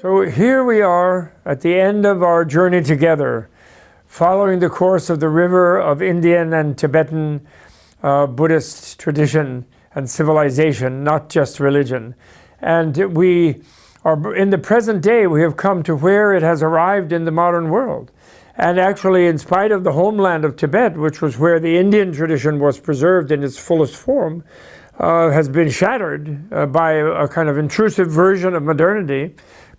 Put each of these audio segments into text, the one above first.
So here we are at the end of our journey together, following the course of the river of Indian and Tibetan Buddhist tradition and civilization, not just religion. And we are, in the present day, we have come to where it has arrived in the modern world. And actually, in spite of the homeland of Tibet, which was where the Indian tradition was preserved in its fullest form, has been shattered by a kind of intrusive version of modernity.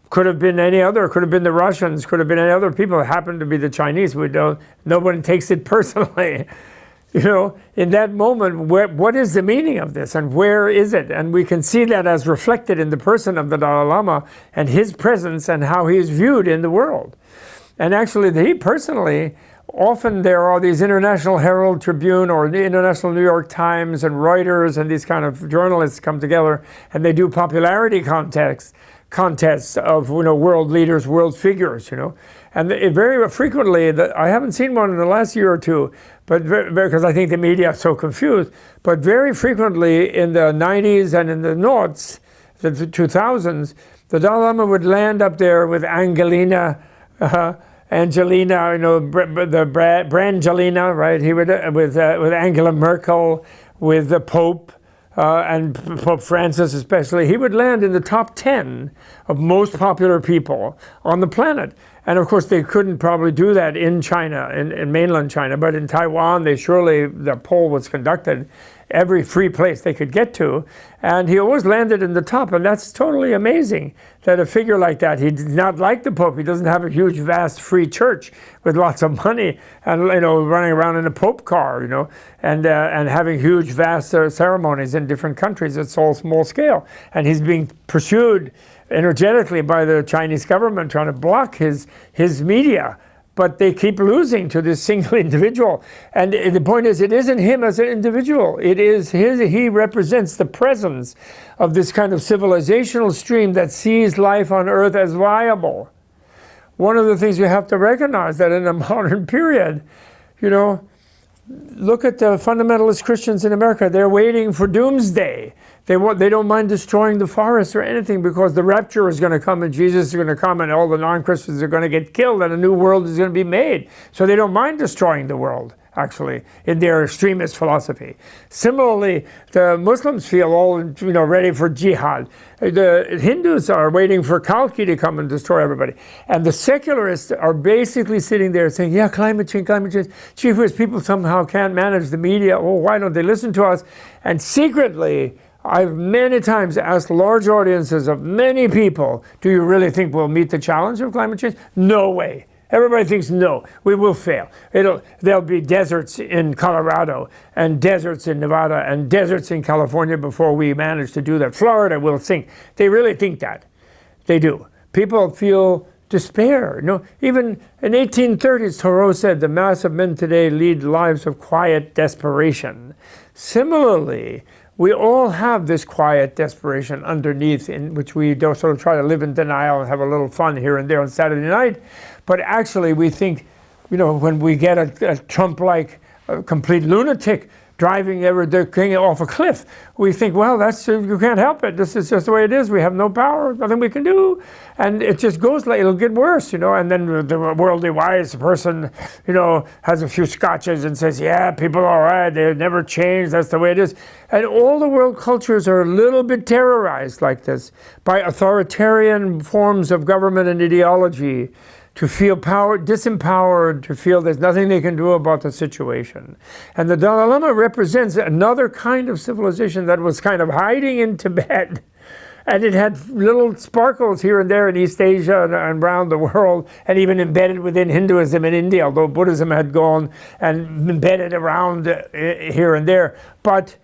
Could have been any other, could have been the Russians, could have been any other people. It happened to be the Chinese. We don't, nobody takes it personally. You know, in that moment, what is the meaning of this and where is it? And we can see that as reflected in the person of the Dalai Lama and his presence and how he is viewed in the world. And actually, he personally, often there are these International Herald Tribune or the International New York Times and Reuters and these kind of journalists come together and they do popularity contests of, you know, world leaders, world figures, you know. And very frequently, I haven't seen one in the last year or two, but because I think the media is so confused, but very frequently in the 90s and in the noughts, the 2000s, the Dalai Lama would land up there with Angelina, you know, the Brangelina, right? He would with Angela Merkel, with the Pope, and Pope Francis especially. He would land in the top 10 of most popular people on the planet. And of course, they couldn't probably do that in China, in mainland China, but in Taiwan, the poll was conducted every free place they could get to, and he always landed in the top, and that's totally amazing that a figure like that, he did not like the Pope, he doesn't have a huge, vast, free church with lots of money, and, you know, running around in a Pope car, you know, and having huge, vast ceremonies in different countries. It's all small scale, and he's being pursued energetically by the Chinese government trying to block his media. But they keep losing to this single individual. And the point is, it isn't him as an individual. It is he represents the presence of this kind of civilizational stream that sees life on Earth as viable. One of the things you have to recognize that in the modern period, you know, look at the fundamentalist Christians in America. They're waiting for doomsday. They don't mind destroying the forest or anything because the rapture is going to come and Jesus is going to come and all the non-Christians are going to get killed and a new world is going to be made. So they don't mind destroying the world, actually, in their extremist philosophy. Similarly, the Muslims feel all, you know, ready for jihad. The Hindus are waiting for Kalki to come and destroy everybody. And the secularists are basically sitting there saying, yeah, climate change. Gee whiz, people somehow can't manage the media. Oh, why don't they listen to us? And secretly, I've many times asked large audiences of many people, do you really think we'll meet the challenge of climate change? No way. Everybody thinks no, we will fail. There'll be deserts in Colorado and deserts in Nevada and deserts in California before we manage to do that. Florida will sink. They really think that. They do. People feel despair. No, even in 1830s, Thoreau said, the mass of men today lead lives of quiet desperation. Similarly, we all have this quiet desperation underneath, in which we don't sort of try to live in denial and have a little fun here and there on Saturday night. But actually, we think, you know, when we get a Trump-like complete lunatic driving the king off a cliff, we think, well, you can't help it. This is just the way it is. We have no power, nothing we can do. And it just goes like, it'll get worse, you know. And then the worldly wise person, you know, has a few scotches and says, yeah, people are all right. They never change. That's the way it is. And all the world cultures are a little bit terrorized like this by authoritarian forms of government and ideology, to feel disempowered, to feel there's nothing they can do about the situation. And the Dalai Lama represents another kind of civilization that was kind of hiding in Tibet. And it had little sparkles here and there in East Asia and around the world, and even embedded within Hinduism in India, although Buddhism had gone and embedded around here and there. But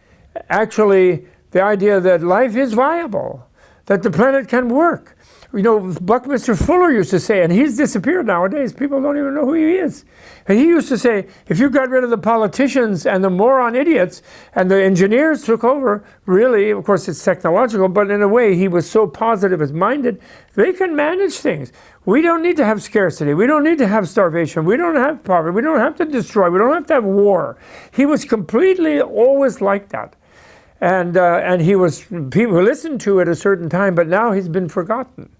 actually, the idea that life is viable, that the planet can work. You know, Buckminster Fuller used to say, and he's disappeared nowadays, people don't even know who he is. And he used to say, if you got rid of the politicians and the moron idiots and the engineers took over, really, of course it's technological, but in a way he was so positive as minded, they can manage things. We don't need to have scarcity. We don't need to have starvation. We don't have poverty. We don't have to destroy. We don't have to have war. He was completely always like that. And people listened to it at a certain time, but now he's been forgotten.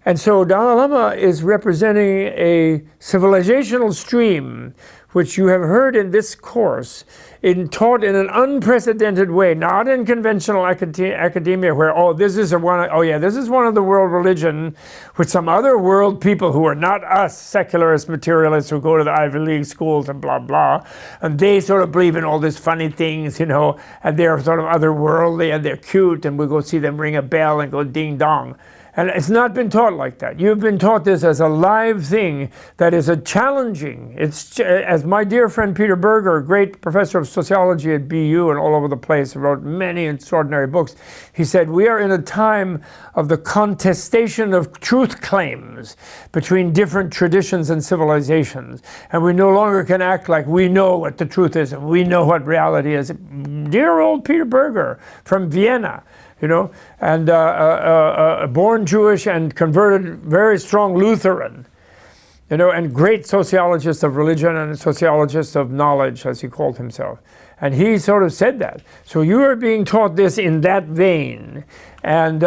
And so Dalai Lama is representing a civilizational stream which you have heard in this course, taught in an unprecedented way, not in conventional academia where, this is one of the world religion, with some other world people who are not us, secularist materialists who go to the Ivy League schools and blah, blah, and they sort of believe in all these funny things, and they're sort of otherworldly, and they're cute, and we go see them ring a bell and go ding dong. And it's not been taught like that. You've been taught this as a live thing that is a challenging. It's, as my dear friend Peter Berger, great professor of sociology at BU and all over the place, wrote many extraordinary books. He said, we are in a time of the contestation of truth claims between different traditions and civilizations. And we no longer can act like we know what the truth is and we know what reality is. Dear old Peter Berger from Vienna, and born Jewish and converted, very strong Lutheran, and great sociologist of religion and sociologist of knowledge, as he called himself. And he sort of said that. So you are being taught this in that vein, and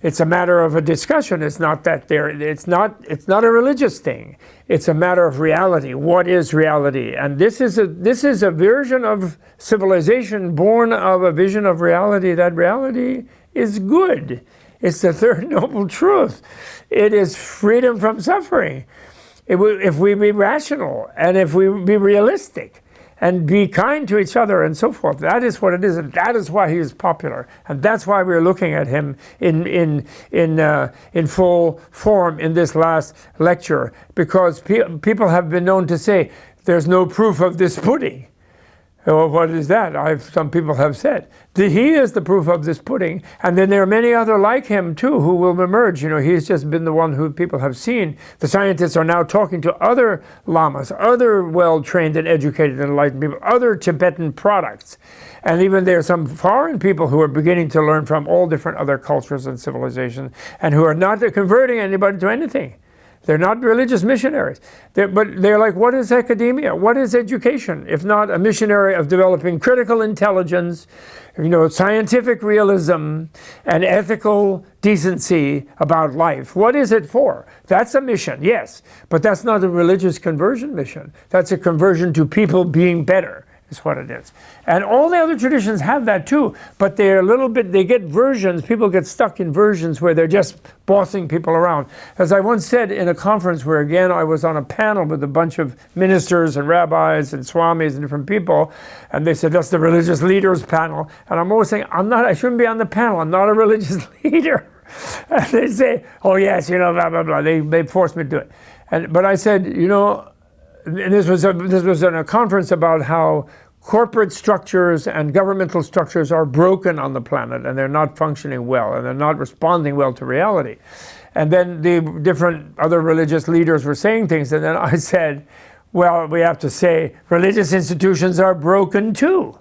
it's a matter of a discussion. It's not that it's not a religious thing. It's a matter of reality. What is reality? And this is a version of civilization born of a vision of reality. That reality is good. It's the third noble truth. It is freedom from suffering. If we be rational and if we be realistic and be kind to each other and so forth, that is what it is, and that is why he is popular, and that's why we're looking at him in full form in this last lecture, because people have been known to say there's no proof of this pudding. Well, what is that? Some people have said that he is the proof of this pudding, and then there are many other like him too who will emerge. He's just been the one who people have seen. The scientists are now talking to other lamas, other well-trained and educated and enlightened people, other Tibetan products, and even there are some foreign people who are beginning to learn from all different other cultures and civilizations, and who are not converting anybody to anything. They're not religious missionaries. But they're like, what is academia? What is education? If not a missionary of developing critical intelligence, scientific realism, and ethical decency about life. What is it for? That's a mission, yes. But that's not a religious conversion mission. That's a conversion to people being better. Is what it is. And all the other traditions have that too, but they're they get versions, people get stuck in versions where they're just bossing people around. As I once said in a conference where, again, I was on a panel with a bunch of ministers and rabbis and swamis and different people, and they said, that's the religious leaders panel. And I'm always saying, I shouldn't be on the panel, I'm not a religious leader. And they say, oh yes, blah, blah, blah. They forced me to do it. But I said, and this was in a conference about how corporate structures and governmental structures are broken on the planet, and they're not functioning well, and they're not responding well to reality. And then the different other religious leaders were saying things, and then I said, well, we have to say religious institutions are broken too.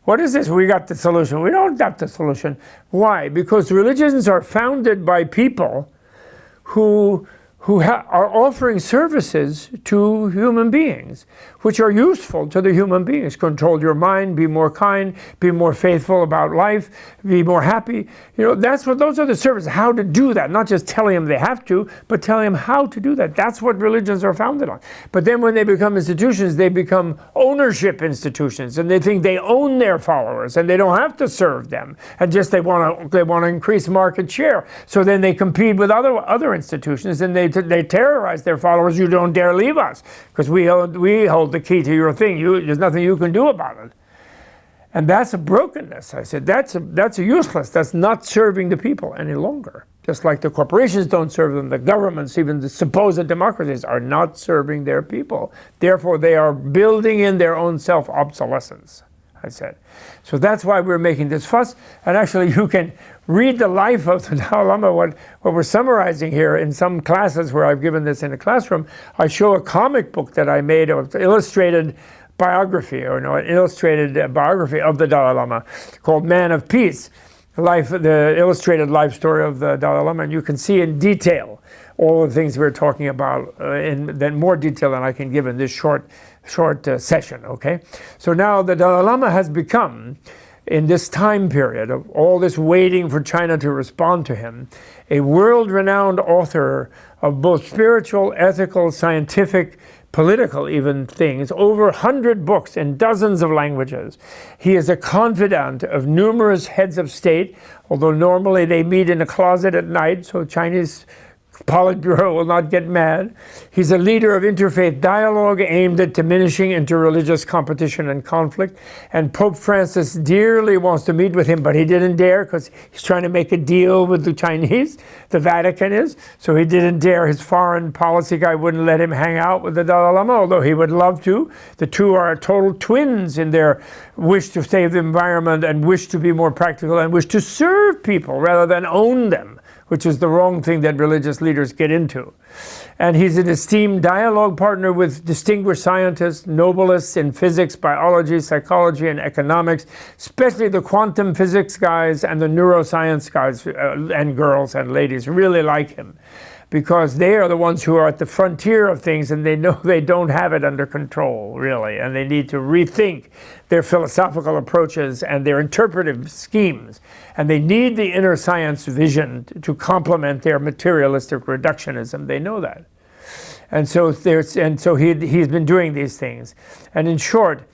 What is this? We got the solution. We don't got the solution. Why? Because religions are founded by people who are offering services to human beings, which are useful to the human beings. Control your mind, be more kind, be more faithful about life, be more happy. Those are the services. How to do that, not just telling them they have to, but telling them how to do that. That's what religions are founded on. But then when they become institutions, they become ownership institutions, and they think they own their followers, and they don't have to serve them, and just they want to increase market share. So then they compete with other institutions, and they terrorize their followers. You don't dare leave us, because we hold the key to your thing. There's nothing you can do about it. And that's a brokenness. I said, that's a useless. That's not serving the people any longer. Just like the corporations don't serve them, the governments, even the supposed democracies, are not serving their people. Therefore, they are building in their own self-obsolescence, I said. So that's why we're making this fuss. And actually, you can read the life of the Dalai Lama. What we're summarizing here in some classes where I've given this in a classroom, I show a comic book that I made, an illustrated biography, an illustrated biography of the Dalai Lama called Man of Peace, the illustrated life story of the Dalai Lama. And you can see in detail all the things we're talking about in more detail than I can give in this short session, okay? So now the Dalai Lama has become in this time period of all this waiting for China to respond to him, a world-renowned author of both spiritual, ethical, scientific, political even things, over 100 books in dozens of languages. He is a confidant of numerous heads of state, although normally they meet in a closet at night, so Chinese Politburo will not get mad. He's a leader of interfaith dialogue aimed at diminishing interreligious competition and conflict. And Pope Francis dearly wants to meet with him, but he didn't dare because he's trying to make a deal with the Chinese, the Vatican is. So he didn't dare. His foreign policy guy wouldn't let him hang out with the Dalai Lama, although he would love to. The two are total twins in their wish to save the environment and wish to be more practical and wish to serve people rather than own them, which is the wrong thing that religious leaders get into. And he's an esteemed dialogue partner with distinguished scientists, Nobelists in physics, biology, psychology, and economics, especially the quantum physics guys and the neuroscience guys and girls and ladies really like him, because they are the ones who are at the frontier of things, and they know they don't have it under control, really, and they need to rethink their philosophical approaches and their interpretive schemes. And they need the inner science vision to complement their materialistic reductionism. They know that. And so he's been doing these things. And in short,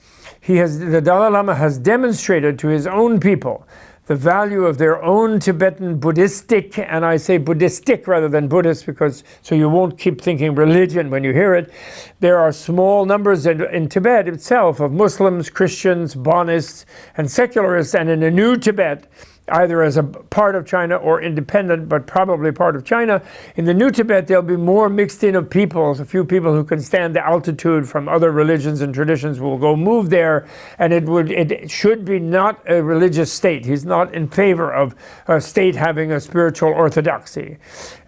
the Dalai Lama has demonstrated to his own people the value of their own Tibetan Buddhistic, and I say Buddhistic rather than Buddhist, because so you won't keep thinking religion when you hear it. There are small numbers in Tibet itself of Muslims, Christians, Bonists, and secularists, and in the new Tibet, either as a part of China or independent, but probably part of China. In the new Tibet, there'll be more mixed in of peoples. A few people who can stand the altitude from other religions and traditions will go move there, and it should be not a religious state. He's not in favor of a state having a spiritual orthodoxy.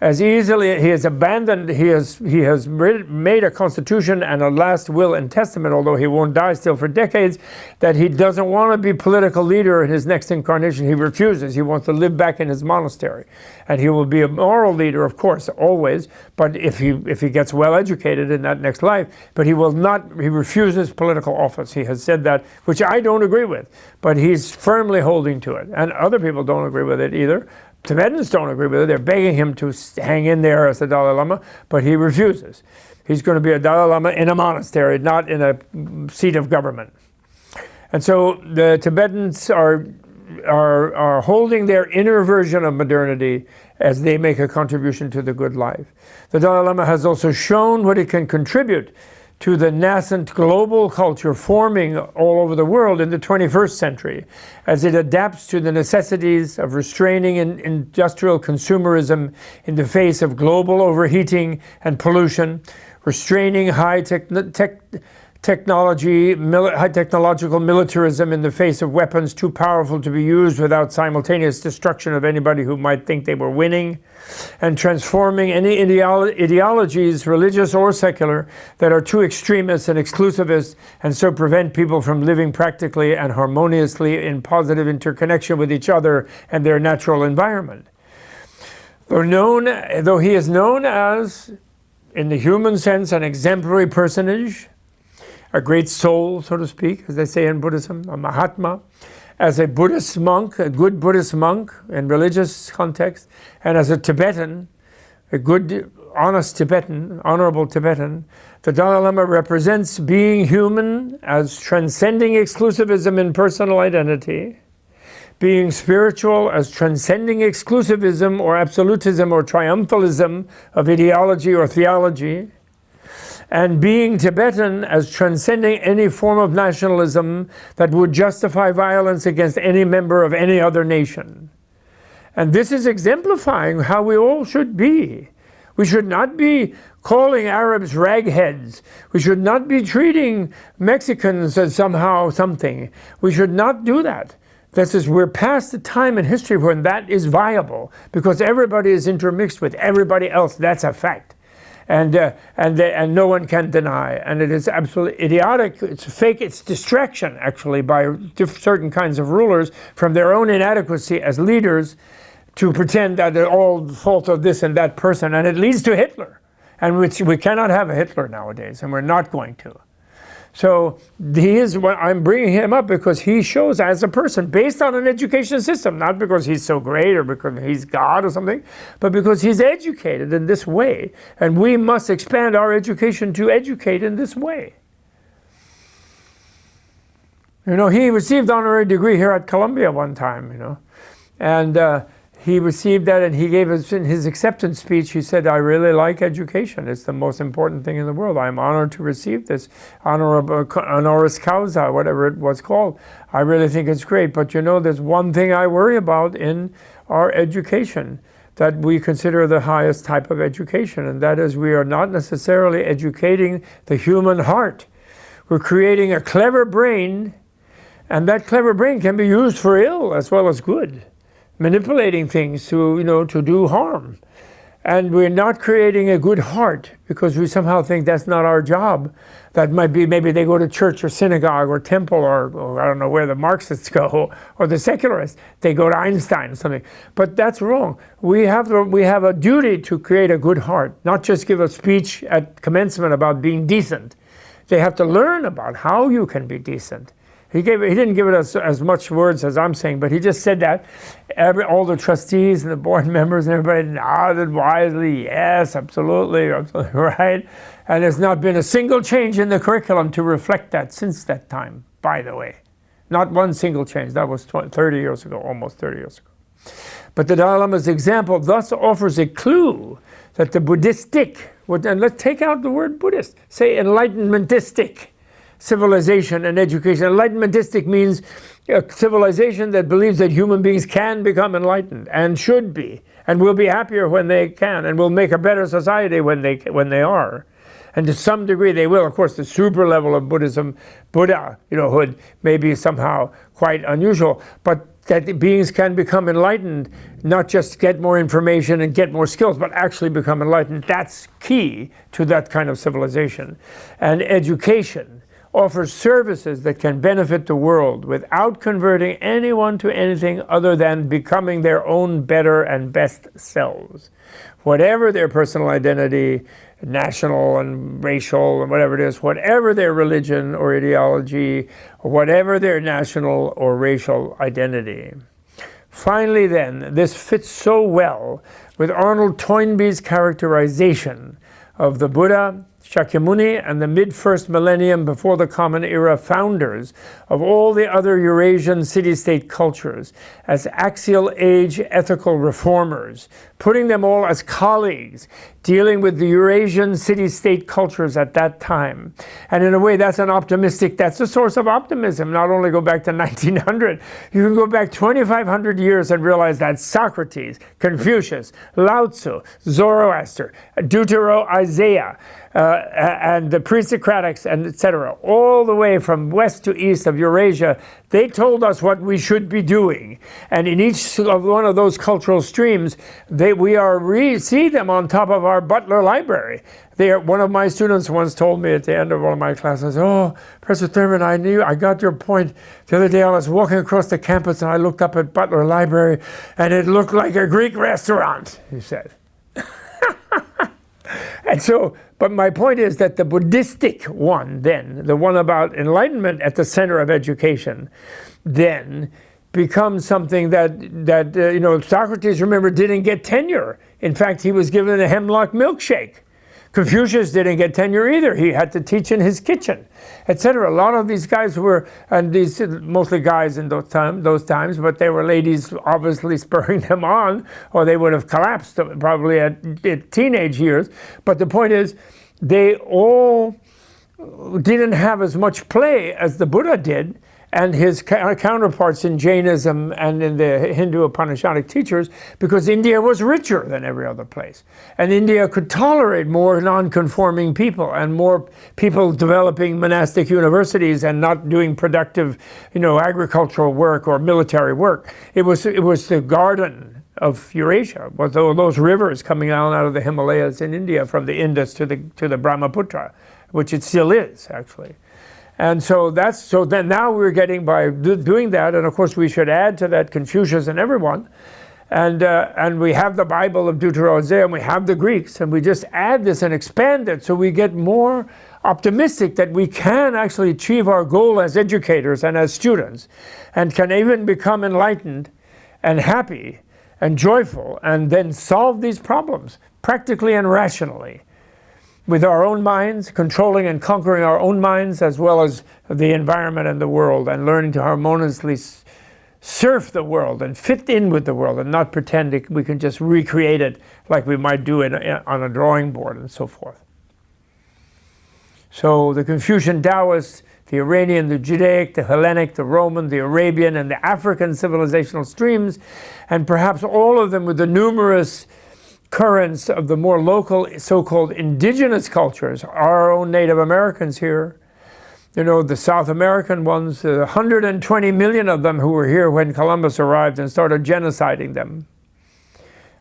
As easily, he has abandoned, he has made a constitution and a last will and testament, although he won't die still for decades, that he doesn't want to be political leader in his next incarnation. He refuses. He wants to live back in his monastery, and he will be a moral leader, of course, always. But if he gets well educated in that next life, but he will not. He refuses political office. He has said that, which I don't agree with, but he's firmly holding to it, and other people don't agree with it either. Tibetans don't agree with it. They're begging him to hang in there as the Dalai Lama, but he refuses. He's going to be a Dalai Lama in a monastery, not in a seat of government. And so the Tibetans are holding their inner version of modernity as they make a contribution to the good life. The Dalai Lama has also shown what it can contribute to the nascent global culture forming all over the world in the 21st century, as it adapts to the necessities of restraining industrial consumerism in the face of global overheating and pollution, restraining high technological militarism in the face of weapons too powerful to be used without simultaneous destruction of anybody who might think they were winning, and transforming any ideologies, religious or secular, that are too extremist and exclusivist and so prevent people from living practically and harmoniously in positive interconnection with each other and their natural environment. Though he is known as, in the human sense, an exemplary personage, a great soul, so to speak, as they say in Buddhism, a Mahatma, as a Buddhist monk, a good Buddhist monk in religious context, and as a Tibetan, a good, honest Tibetan, honorable Tibetan, the Dalai Lama represents being human as transcending exclusivism in personal identity, being spiritual as transcending exclusivism or absolutism or triumphalism of ideology or theology, and being Tibetan as transcending any form of nationalism that would justify violence against any member of any other nation. And this is exemplifying how we all should be. We should not be calling Arabs ragheads. We should not be treating Mexicans as somehow something. We should not do that. We're past the time in history when that is viable, because everybody is intermixed with everybody else. That's a fact. And no one can deny. And it is absolutely idiotic. It's fake. It's distraction, actually, by certain kinds of rulers from their own inadequacy as leaders to pretend that it's all the fault of this and that person. And it leads to Hitler. And we cannot have a Hitler nowadays, and we're not going to. So he is, I'm bringing him up because he shows as a person, based on an education system, not because he's so great or because he's God or something, but because he's educated in this way. And we must expand our education to educate in this way. You know, he received honorary degree here at Columbia one time, you know, and he received that, and he gave us in his acceptance speech, he said, I really like education. It's the most important thing in the world. I'm honored to receive this honoris causa, whatever it was called. I really think it's great. But you know, there's one thing I worry about in our education that we consider the highest type of education, and that is we are not necessarily educating the human heart. We're creating a clever brain, and that clever brain can be used for ill as well as good. Manipulating things to, you know, to do harm. And we're not creating a good heart because we somehow think that's not our job. That might be, maybe they go to church or synagogue or temple or I don't know where the Marxists go, or the secularists. They go to Einstein or something. But that's wrong. We have a duty to create a good heart, not just give a speech at commencement about being decent. They have to learn about how you can be decent. He didn't give it as much words as I'm saying, but he just said that. All the trustees and the board members and everybody nodded wisely, yes, absolutely, absolutely right. And there's not been a single change in the curriculum to reflect that since that time, by the way. Not one single change. That was 30 years ago, almost 30 years ago. But the Dalai Lama's example thus offers a clue that the Buddhistic, and let's take out the word Buddhist, say Enlightenmentistic, civilization and education. Enlightenmentistic means a civilization that believes that human beings can become enlightened and should be, and will be happier when they can, and will make a better society when they are. And to some degree they will. Of course, the super level of Buddhism, Buddha, you know, hood, may be somehow quite unusual, but that beings can become enlightened, not just get more information and get more skills, but actually become enlightened. That's key to that kind of civilization. And education offers services that can benefit the world without converting anyone to anything other than becoming their own better and best selves. Whatever their personal identity, national and racial and whatever it is, whatever their religion or ideology, or whatever their national or racial identity. Finally then, this fits so well with Arnold Toynbee's characterization of the Buddha, Shakyamuni, and the mid-first millennium before the Common Era founders of all the other Eurasian city-state cultures as axial age ethical reformers, putting them all as colleagues, dealing with the Eurasian city-state cultures at that time. And in a way, that's a source of optimism. Not only go back to 1900, you can go back 2,500 years and realize that Socrates, Confucius, Lao Tzu, Zoroaster, Deutero-Isaiah, and the pre-Socratics, and etc., all the way from west to east of Eurasia, they told us what we should be doing. And in each of one of those cultural streams, we see them on top of our Butler Library. One of my students once told me at the end of one of my classes, "Oh, Professor Thurman, I got your point. The other day I was walking across the campus and I looked up at Butler Library and it looked like a Greek restaurant," he said. And so, but my point is that the Buddhistic one then, the one about enlightenment at the center of education, then becomes something that you know, Socrates, remember, didn't get tenure. In fact, he was given a hemlock milkshake. Confucius didn't get tenure either. He had to teach in his kitchen, etc. A lot of these guys were, and these mostly guys in those times, but they were ladies obviously spurring them on, or they would have collapsed probably at teenage years. But the point is, they all didn't have as much play as the Buddha did, and his counterparts in Jainism and in the Hindu Upanishadic teachers, because India was richer than every other place. And India could tolerate more non-conforming people and more people developing monastic universities and not doing productive, you know, agricultural work or military work. It was the garden of Eurasia, with those rivers coming out of the Himalayas in India from the Indus to the Brahmaputra, which it still is, actually. And so then now we're getting, by doing that, and of course we should add to that Confucius and everyone, and we have the Bible of Deutero-Isaiah, and we have the Greeks, and we just add this and expand it so we get more optimistic that we can actually achieve our goal as educators and as students, and can even become enlightened and happy and joyful, and then solve these problems practically and rationally with our own minds, controlling and conquering our own minds, as well as the environment and the world, and learning to harmoniously surf the world and fit in with the world, and not pretend that we can just recreate it like we might do it on a drawing board and so forth. So the Confucian Taoists, the Iranian, the Judaic, the Hellenic, the Roman, the Arabian, and the African civilizational streams, and perhaps all of them with the numerous currents of the more local so-called indigenous cultures, our own Native Americans here, you know, the South American ones, 120 million of them who were here when Columbus arrived and started genociding them.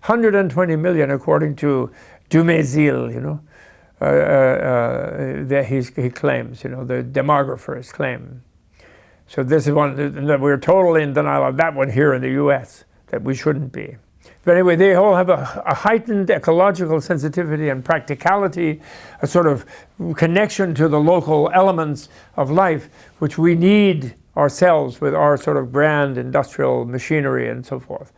120 million according to Dumézil, you know, that he claims, you know, the demographers claim. So this is one that we're totally in denial of that one here in the US, that we shouldn't be. But anyway, they all have a heightened ecological sensitivity and practicality, a sort of connection to the local elements of life, which we need ourselves with our sort of grand industrial machinery and so forth.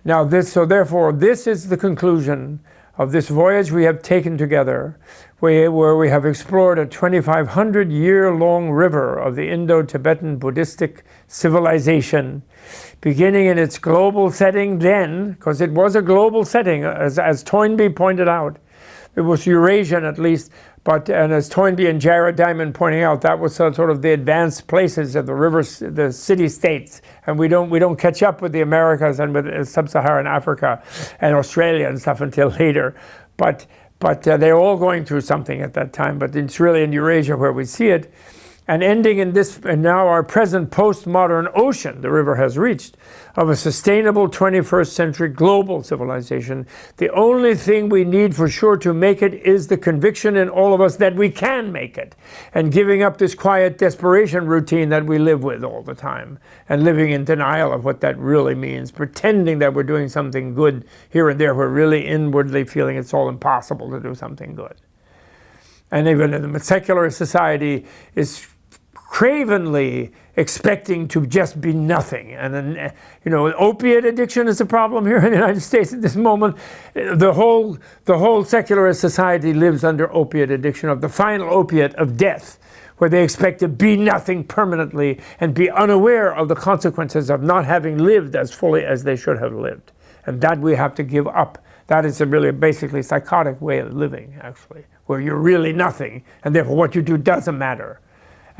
Now therefore, this is the conclusion of this voyage we have taken together, where we have explored a 2,500-year-long river of the Indo-Tibetan Buddhistic civilization, beginning in its global setting then, because it was a global setting, as Toynbee pointed out. It was Eurasian at least, and as Toynbee and Jared Diamond pointing out, that was sort of the advanced places of the rivers, the city-states, and we don't catch up with the Americas and with sub-Saharan Africa and Australia and stuff until later. But they're all going through something at that time, but it's really in Eurasia where we see it. And ending in this, and now our present postmodern ocean the river has reached, of a sustainable 21st century global civilization. The only thing we need for sure to make it is the conviction in all of us that we can make it, and giving up this quiet desperation routine that we live with all the time, and living in denial of what that really means, pretending that we're doing something good here and there, we're really inwardly feeling it's all impossible to do something good. And even in the secular society is cravenly expecting to just be nothing. And then, you know, opiate addiction is a problem here in the United States at this moment. The whole secularist society lives under opiate addiction, of the final opiate of death, where they expect to be nothing permanently and be unaware of the consequences of not having lived as fully as they should have lived. And that we have to give up. That is a really basically psychotic way of living, actually, where you're really nothing, and therefore what you do doesn't matter.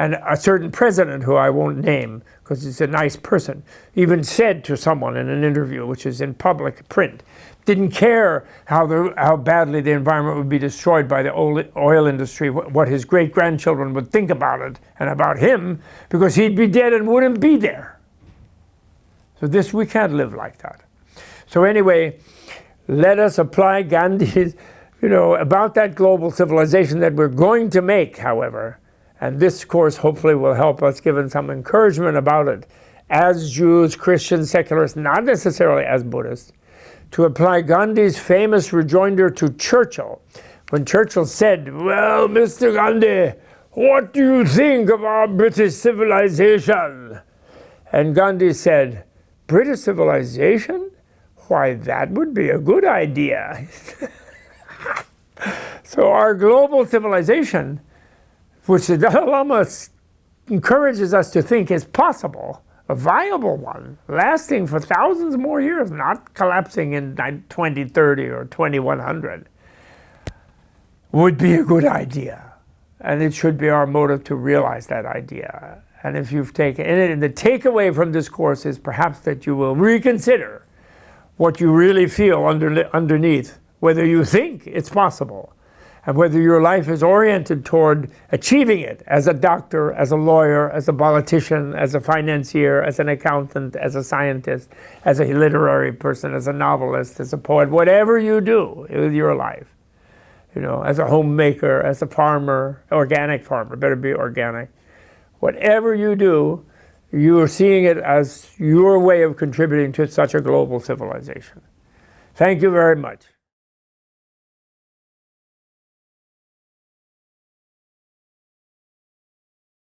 And a certain president, who I won't name because he's a nice person, even said to someone in an interview, which is in public print, didn't care how badly the environment would be destroyed by the oil industry, what his great-grandchildren would think about it and about him, because he'd be dead and wouldn't be there. So we can't live like that. So anyway, let us apply Gandhi's, you know, about that global civilization that we're going to make, however. And this course hopefully will help us, given some encouragement about it, as Jews, Christians, secularists, not necessarily as Buddhists, to apply Gandhi's famous rejoinder to Churchill, when Churchill said, "Well, Mr. Gandhi, what do you think of our British civilization?" And Gandhi said, "British civilization? Why, that would be a good idea." So our global civilization, which the Dalai Lama encourages us to think is possible, a viable one, lasting for thousands more years, not collapsing in 2030 or 2100, would be a good idea. And it should be our motive to realize that idea. And if you've taken it, and the takeaway from this course is perhaps that you will reconsider what you really feel underneath, whether you think it's possible, and whether your life is oriented toward achieving it as a doctor, as a lawyer, as a politician, as a financier, as an accountant, as a scientist, as a literary person, as a novelist, as a poet, whatever you do with your life, you know, as a homemaker, as a farmer, organic farmer, better be organic. Whatever you do, you are seeing it as your way of contributing to such a global civilization. Thank you very much.